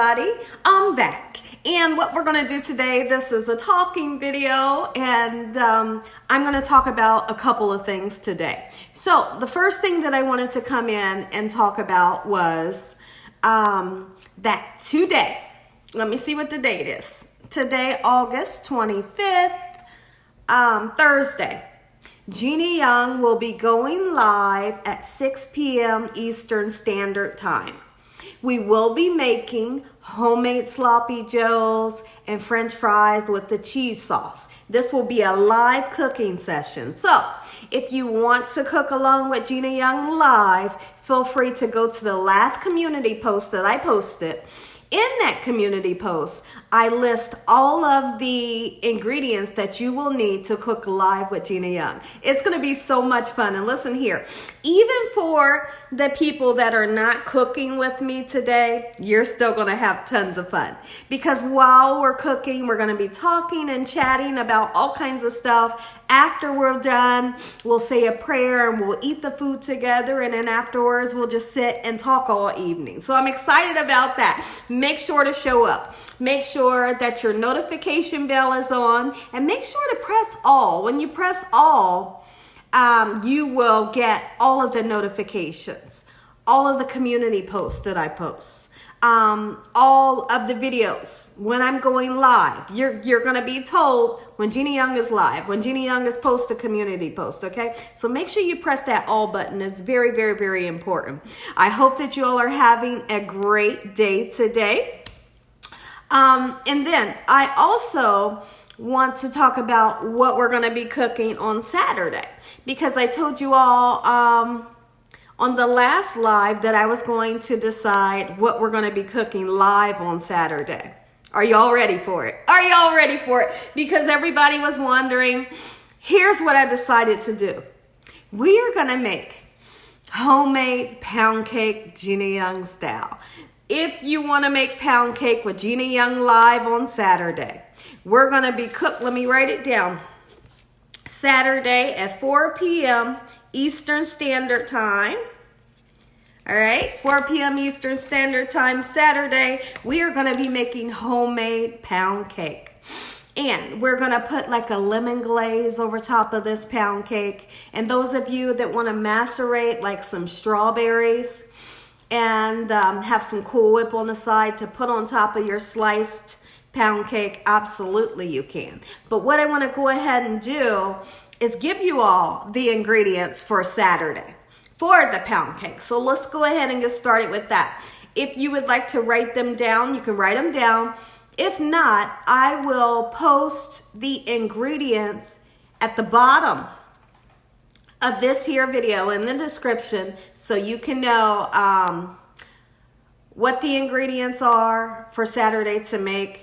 everybody, I'm back. And what we're going to do today, this is a talking video, and I'm going to talk about a couple of things today. So the first thing that I wanted to come in and talk about was that today, let me see what the date is. Today, August 25th, Thursday, Gina Young will be going live at 6 p.m. Eastern Standard Time. We will be making homemade sloppy joes and French fries with the cheese sauce. This will be a live cooking session. So if you want to cook along with Gina Young live, feel free to go to the last community post that I posted. In that community post, I list all of the ingredients that you will need to cook live with Gina Young. It's going to be so much fun. And listen here, even for the people that are not cooking with me today, you're still going to have tons of fun. Because while we're cooking, we're going to be talking and chatting about all kinds of stuff. After we're done, we'll say a prayer and we'll eat the food together. And then afterwards, we'll just sit and talk all evening. So I'm excited about that. Make sure to show up. Make sure that your notification bell is on, and make sure to press all. When you press all, you will get all of the notifications, all of the community posts that I post, all of the videos when I'm going live. You're going to be told when Gina Young is live, when Gina Young is post a community post, okay? So make sure you press that all button. It's very, very, very important. I hope that you all are having a great day today. And then I also want to talk about what we're going to be cooking on Saturday, because I told you all on the last live that I was going to decide what we're going to be cooking live on Saturday. Are y'all ready for it? Are y'all ready for it? Because everybody was wondering. Here's what I decided to do. We are going to make homemade pound cake Gina Young style. If you want to make pound cake with Gina Young live on Saturday, we're going to be let me write it down. Saturday at 4 p.m. Eastern Standard Time. All right, 4 p.m. Eastern Standard Time, Saturday, we are going to be making homemade pound cake. And we're going to put like a lemon glaze over top of this pound cake. And those of you that want to macerate like some strawberries and have some Cool Whip on the side to put on top of your sliced pound cake, absolutely you can. But what I want to go ahead and do is give you all the ingredients for Saturday for the pound cake. So let's go ahead and get started with that. If you would like to write them down, you can write them down. If not, I will post the ingredients at the bottom of this here video in the description so you can know what the ingredients are for Saturday to make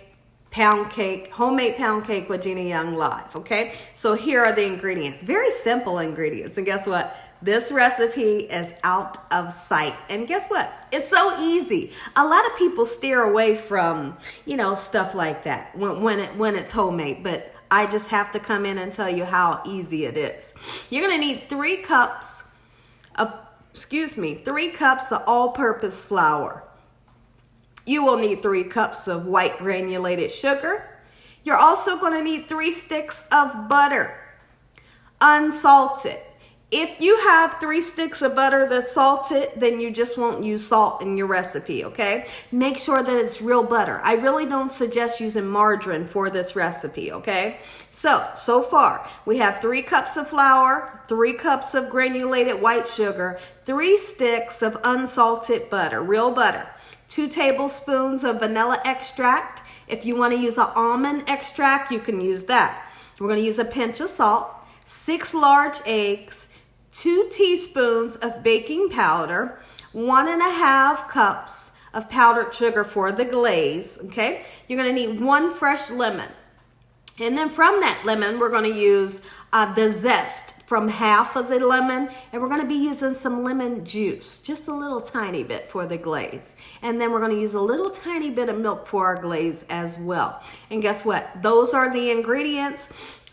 pound cake, homemade pound cake with Gina Young live, okay? So here are the ingredients. Very simple ingredients. And guess what? This recipe is out of sight. And guess what? It's so easy. A lot of people steer away from, stuff like that when it's homemade, but I just have to come in and tell you how easy it is. You're going to need 3 cups of all-purpose flour. You will need 3 cups of white granulated sugar. You're also going to need 3 sticks of butter, unsalted. If you have 3 sticks of butter that's salted, then you just won't use salt in your recipe, okay? Make sure that it's real butter. I really don't suggest using margarine for this recipe, okay? So far, we have 3 cups of flour, 3 cups of granulated white sugar, 3 sticks of unsalted butter, real butter, 2 tablespoons of vanilla extract. If you want to use an almond extract, you can use that. We're going to use a pinch of salt, 6 large eggs, 2 teaspoons of baking powder, 1.5 cups of powdered sugar for the glaze, okay? You're going to need 1 fresh lemon. And then from that lemon, we're going to use the zest from half of the lemon, and we're going to be using some lemon juice, just a little tiny bit for the glaze. And then we're going to use a little tiny bit of milk for our glaze as well. And guess what? Those are the ingredients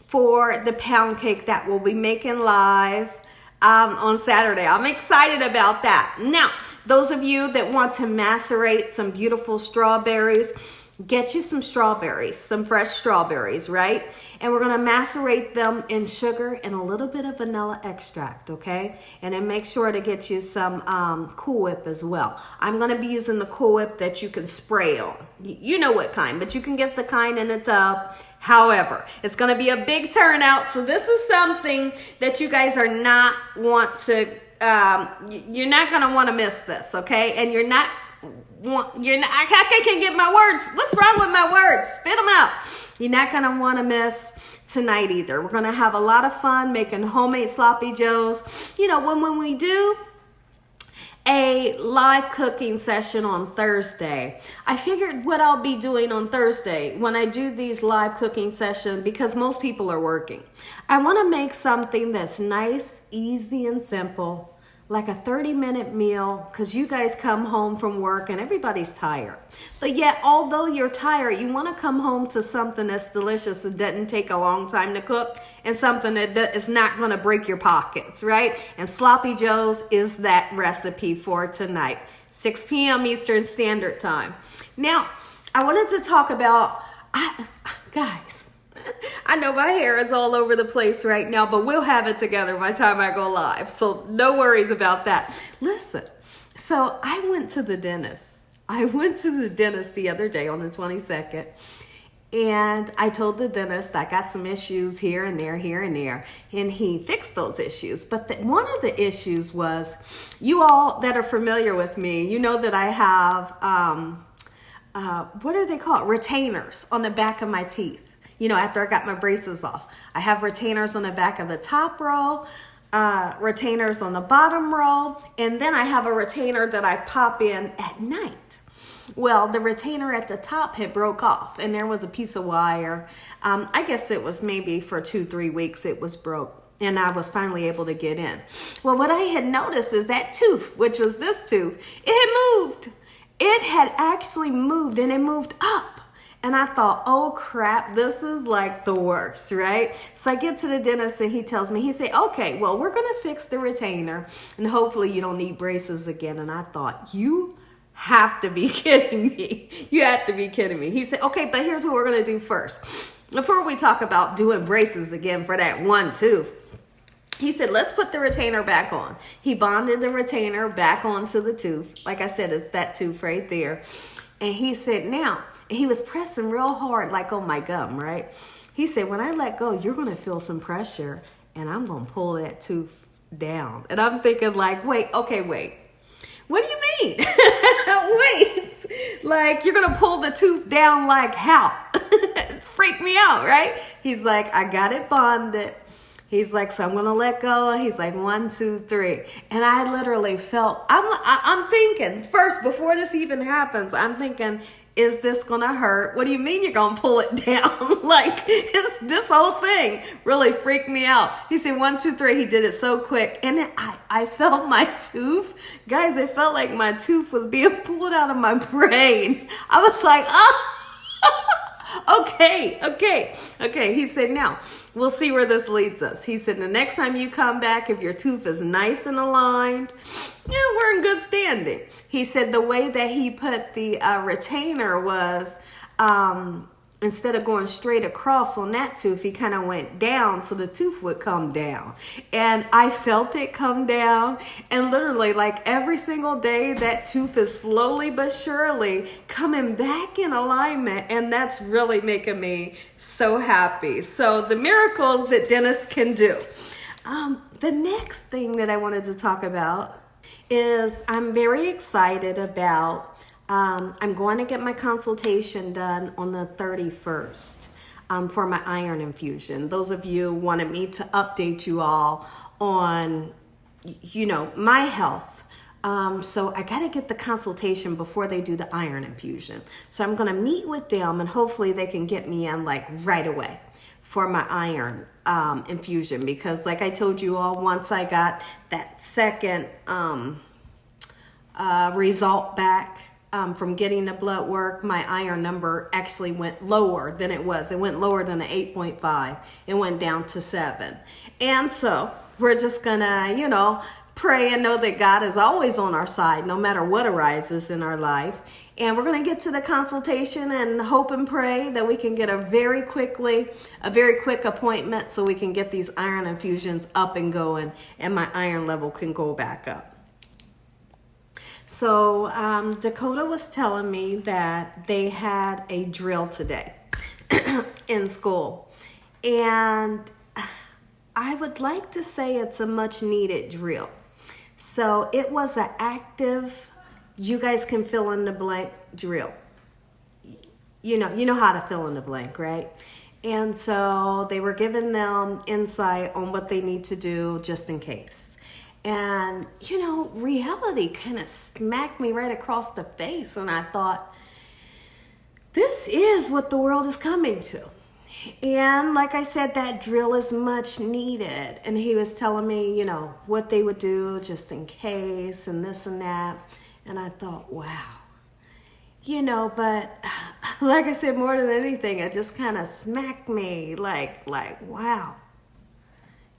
for the pound cake that we'll be making live on Saturday. I'm excited about that. Now, those of you that want to macerate some beautiful strawberries, get you some strawberries, some fresh strawberries, right? And we're going to macerate them in sugar and a little bit of vanilla extract, okay? And then make sure to get you some Cool Whip as well. I'm going to be using the Cool Whip that you can spray on. You know what kind, but you can get the kind in a tub. However, it's going to be a big turnout, so this is something that you guys are not want to, you're not going to want to miss this, okay? And you're not, I can't get my words. What's wrong with my words? Spit them out. You're not going to want to miss tonight either. We're going to have a lot of fun making homemade sloppy joes. You know, when we do a live cooking session on Thursday, I figured what I'll be doing on Thursday when I do these live cooking sessions, because most people are working, I want to make something that's nice, easy, and simple, like a 30-minute meal, because you guys come home from work and everybody's tired. But yet, although you're tired, you want to come home to something that's delicious and doesn't take a long time to cook, and something that is not going to break your pockets, right? And Sloppy Joe's is that recipe for tonight, 6 p.m. Eastern Standard Time. Now, I wanted to talk about, guys, I know my hair is all over the place right now, but we'll have it together by the time I go live. So no worries about that. Listen, so I went to the dentist. The other day on the 22nd. And I told the dentist I got some issues here and there. And he fixed those issues. But one of the issues was, you all that are familiar with me, you know that I have, what are they called? Retainers on the back of my teeth. You know, after I got my braces off, I have retainers on the back of the top row, retainers on the bottom row, and then I have a retainer that I pop in at night. Well, the retainer at the top had broke off, and there was a piece of wire. I guess it was maybe for 2-3 weeks it was broke, and I was finally able to get in. Well, what I had noticed is that tooth, which was this tooth, it had moved. It had actually moved, and it moved up. And I thought, oh crap, this is like the worst, right? So I get to the dentist and he tells me, he said, okay, well, we're gonna fix the retainer and hopefully you don't need braces again. And I thought, you have to be kidding me. You have to be kidding me. He said, okay, but here's what we're gonna do first. Before we talk about doing braces again for that one tooth, he said, let's put the retainer back on. He bonded the retainer back onto the tooth. Like I said, it's that tooth right there. And he said, now, he was pressing real hard, like on my gum, right? He said, when I let go, you're going to feel some pressure, and I'm going to pull that tooth down. And I'm thinking like, wait. What do you mean? Wait, like you're going to pull the tooth down like how? Freak me out, right? He's like, I got it bonded. He's like, so I'm going to let go. He's like, 1, 2, 3. And I literally felt, I'm thinking first, before this even happens, I'm thinking, is this going to hurt? What do you mean you're going to pull it down? Like, this whole thing really freaked me out. He said, 1, 2, 3. He did it so quick. And then I felt my tooth. Guys, it felt like my tooth was being pulled out of my brain. I was like, oh. Okay. He said, now, we'll see where this leads us. He said, the next time you come back, if your tooth is nice and aligned, yeah, we're in good standing. He said the way that he put the retainer was, instead of going straight across on that tooth, he kind of went down so the tooth would come down. And I felt it come down. And literally, like every single day, that tooth is slowly but surely coming back in alignment. And that's really making me so happy. So the miracles that dentists can do. The next thing that I wanted to talk about is I'm very excited about I'm going to get my consultation done on the 31st for my iron infusion. Those of you wanted me to update you all on, you know, my health. So I got to get the consultation before they do the iron infusion. So I'm going to meet with them and hopefully they can get me in like right away for my iron infusion. Because like I told you all, once I got that second result back, from getting the blood work, my iron number actually went lower than it was. It went lower than the 8.5. It went down to 7. And so we're just gonna, pray and know that God is always on our side, no matter what arises in our life. And we're going to get to the consultation and hope and pray that we can get a very quick appointment so we can get these iron infusions up and going and my iron level can go back up. So Dakota was telling me that they had a drill today in school. And I would like to say it's a much needed drill. So it was an active, you guys can fill in the blank drill. You know how to fill in the blank, right? And so they were giving them insight on what they need to do just in case. And, reality kind of smacked me right across the face. And I thought, this is what the world is coming to. And like I said, that drill is much needed. And he was telling me, what they would do just in case and this and that. And I thought, wow. But like I said, more than anything, it just kind of smacked me like, wow.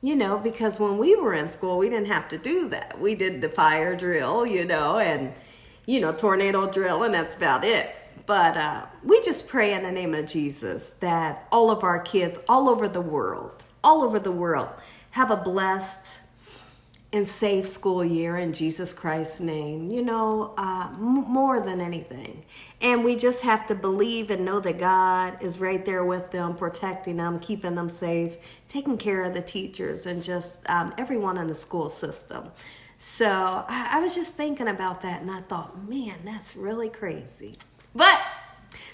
Because when we were in school, we didn't have to do that. We did the fire drill, and, tornado drill, and that's about it. But we just pray in the name of Jesus that all of our kids all over the world, have a blessed and safe school year in Jesus Christ's name, more than anything. And we just have to believe and know that God is right there with them, protecting them, keeping them safe, taking care of the teachers and just everyone in the school system. So I was just thinking about that and I thought, man, that's really crazy. But,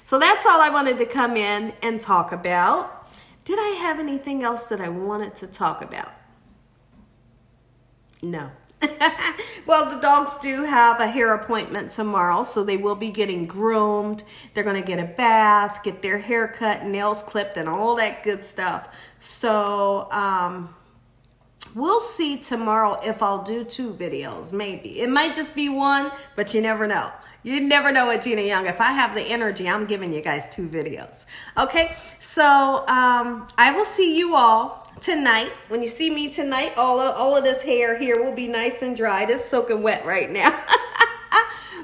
so that's all I wanted to come in and talk about. Did I have anything else that I wanted to talk about? No. Well, the dogs do have a hair appointment tomorrow, so they will be getting groomed. They're going to get a bath, get their hair cut, nails clipped, and all that good stuff. So, we'll see tomorrow if I'll do 2 videos, maybe. It might just be 1, but you never know. You never know with Gina Young. If I have the energy, I'm giving you guys 2 videos. Okay, so I will see you all tonight. When you see me tonight, all of this hair here will be nice and dried. It's soaking wet right now.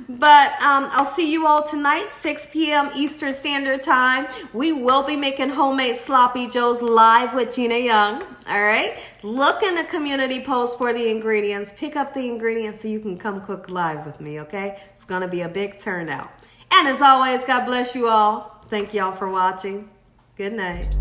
But I'll see you all tonight, 6 p.m. Eastern Standard Time. We will be making homemade sloppy joes live with Gina Young. All right. Look in the community post for the ingredients. Pick up the ingredients so you can come cook live with me. Okay. It's going to be a big turnout. And as always, God bless you all. Thank y'all for watching. Good night.